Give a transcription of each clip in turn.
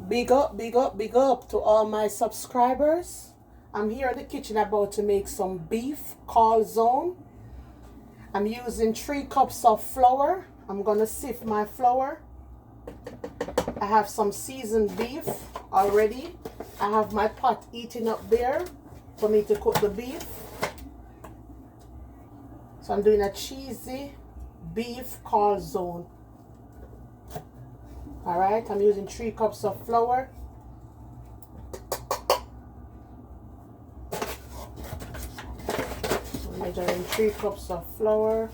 Big up, big up, big up to all my subscribers. I'm here in the kitchen about to make some beef calzone. I'm using 3 cups of flour. I'm gonna sift my flour. I have some seasoned beef already. I have my pot heating up there for me to cook the beef. So I'm doing a cheesy beef calzone. Alright, I'm using 3 cups of flour. I'm measuring 3 cups of flour.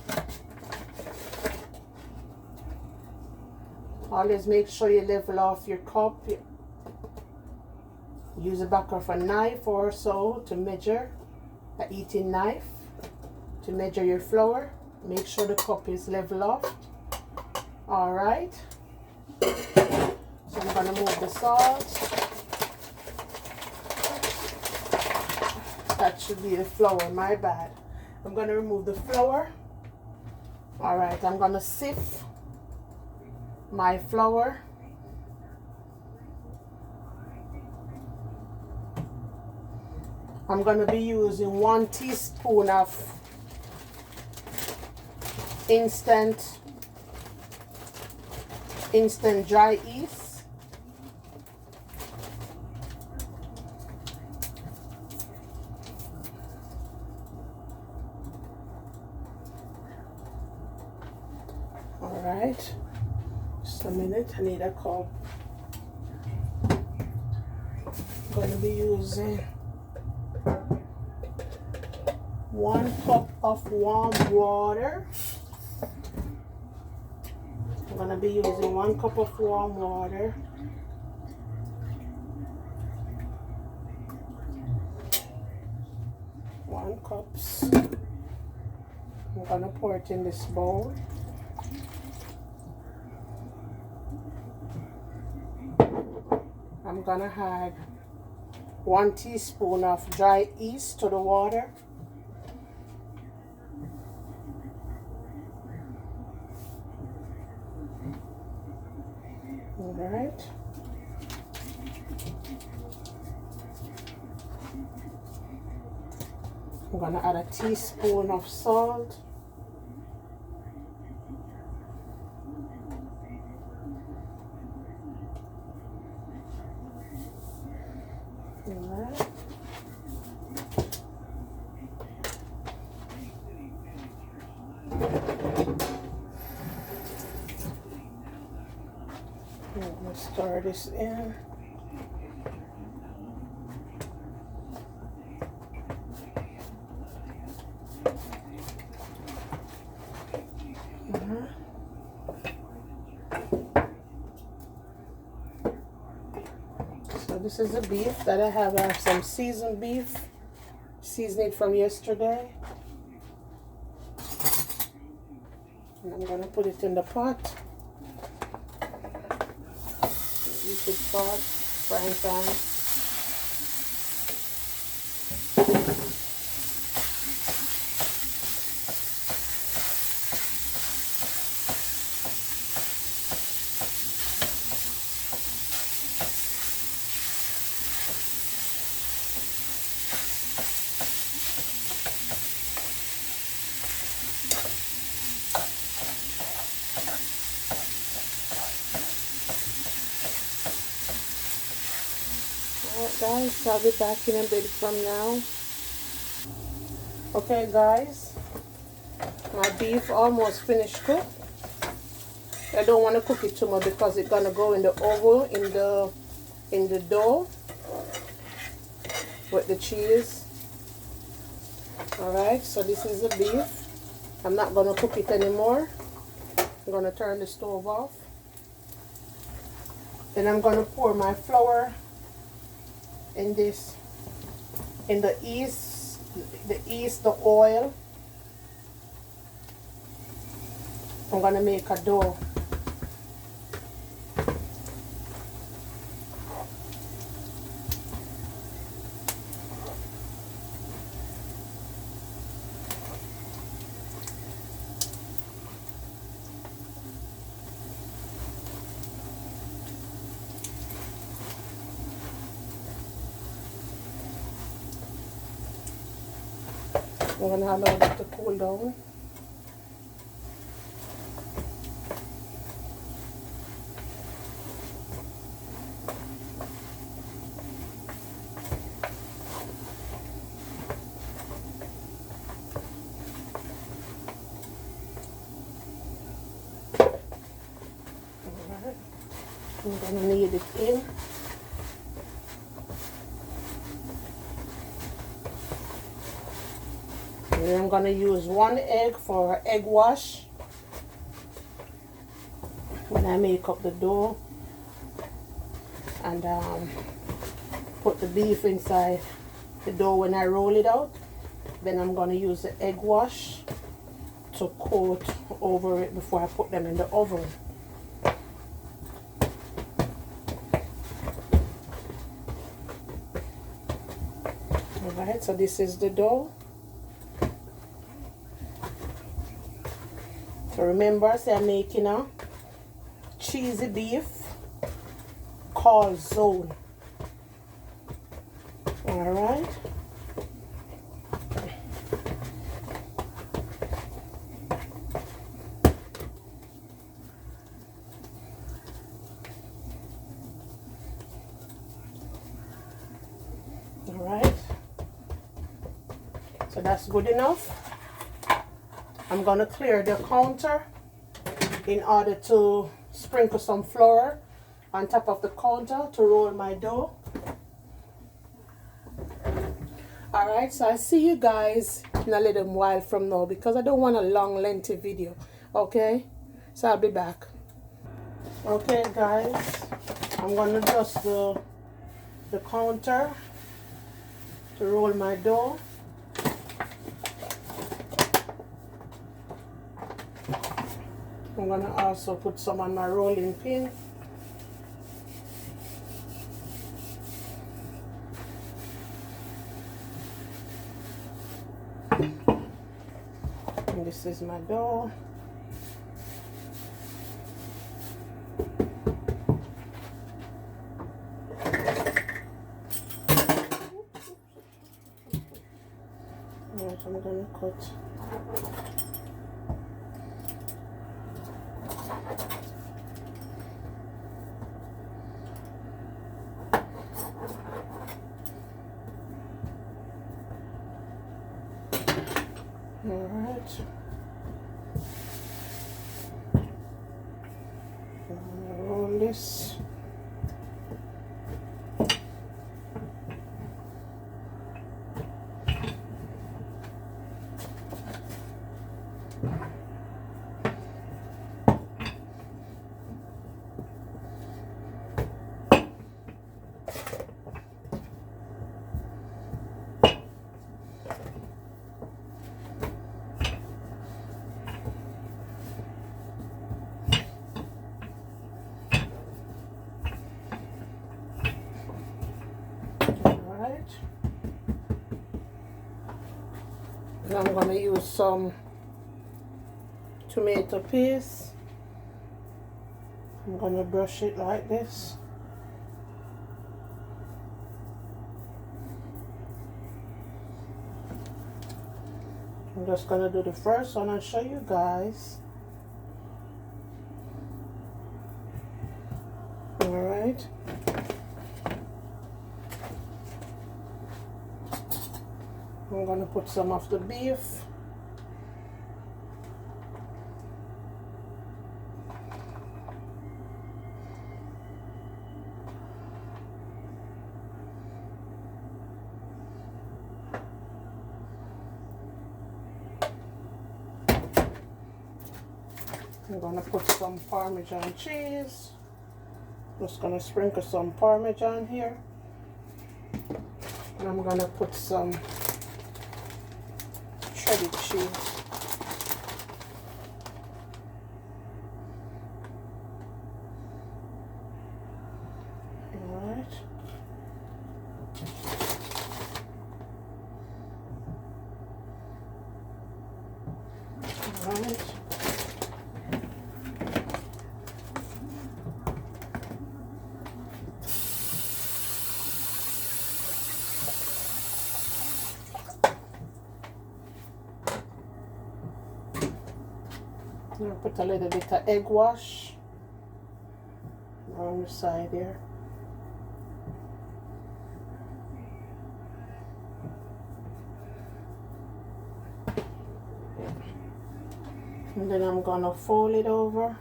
Always make sure you level off your cup. Use a back of a knife or so to measure, a eating knife, to measure your flour. Make sure the cup is level off. Alright. So I'm going to move the salt. That should be the flour, my bad. I'm going to remove the flour. Alright, I'm going to sift my flour. I'm going to be using 1 teaspoon of instant dry yeast. All right, just a minute, I need a cup. I'm going to be using 1 cup of warm water. I'm going to be using 1 cup of warm water. One cups. I'm going to pour it in this bowl. I'm going to add 1 teaspoon of dry yeast to the water. All right. I'm going to add a teaspoon of salt. All right. Let's stir this in. So this is the beef that I have. I have some seasoned beef, seasoned from yesterday. And I'm going to put it in the pot. Liquid pot, frying pan. Alright guys, I'll be back in a bit from now. Okay guys, my beef almost finished cooked. I don't want to cook it too much because it's gonna go in the oven, in the dough with the cheese. Alright, so this is the beef. I'm not gonna cook it anymore. I'm gonna turn the stove off. Then I'm gonna pour my flour in this, in the yeast, the oil. I'm gonna make a dough. I'm gonna allow it to cool down. Alright, I'm gonna knead it in. And then I'm gonna use 1 egg for egg wash when I make up the dough, and put the beef inside the dough when I roll it out. Then I'm gonna use the egg wash to coat over it before I put them in the oven. Alright, so this is the dough. So remember, say I'm making a cheesy beef calzone. Alright. Alright. So that's good enough. I'm going to clear the counter in order to sprinkle some flour on top of the counter to roll my dough. Alright, so I see you guys in a little while from now because I don't want a long lengthy video. Okay, so I'll be back. Okay guys, I'm going to adjust the counter to roll my dough. I'm going to also put some on my rolling pin. And this is my dough. Right, I'm going to cut. Alright. I'm gonna roll this. And I'm going to use some tomato paste. I'm going to brush it like this. I'm just going to do the first one and show you guys. Alright. I'm going to put some of the beef. I'm going to put some Parmesan cheese. Just going to sprinkle some Parmesan here. And I'm going to put some shredded cheese. Alright. Alright. put a little bit of egg wash on the side here. And then I'm gonna fold it over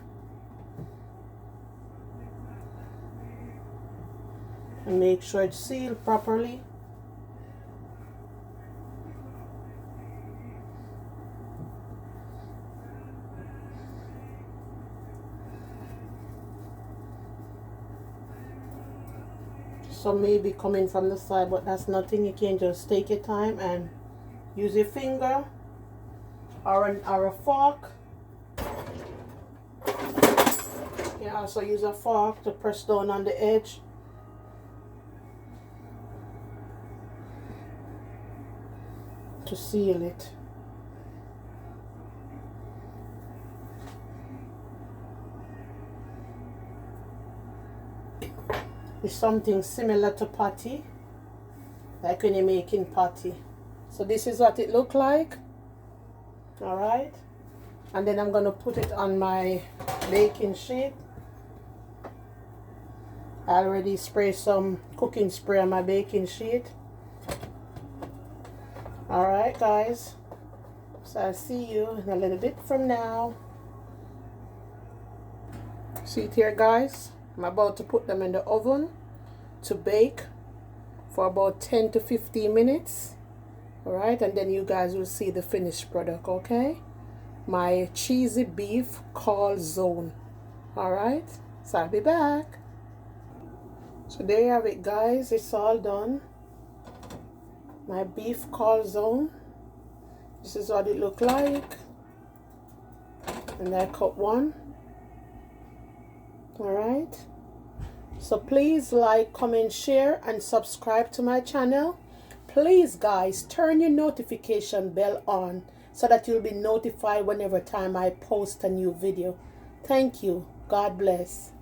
and make sure it's sealed properly. Some may be coming from the side, but that's nothing. You can just take your time and use your finger or a fork. You can also use a fork to press down on the edge. To seal it. It's something similar to patty, like when you're making patty. So this is what it look like. All right, and then I'm gonna put it on my baking sheet. I already sprayed some cooking spray on my baking sheet. All right, guys. So I'll see you in a little bit from now. See it here, guys. I'm about to put them in the oven to bake for about 10 to 15 minutes. All right, and then you guys will see the finished product, okay? My cheesy beef calzone. All right, so I'll be back. So there you have it, guys. It's all done. My beef calzone. This is what it look like. And I cut one. All right. So please like, comment, share, and subscribe to my channel. Please, guys, turn your notification bell on so that you'll be notified whenever time I post a new video. Thank you. God bless.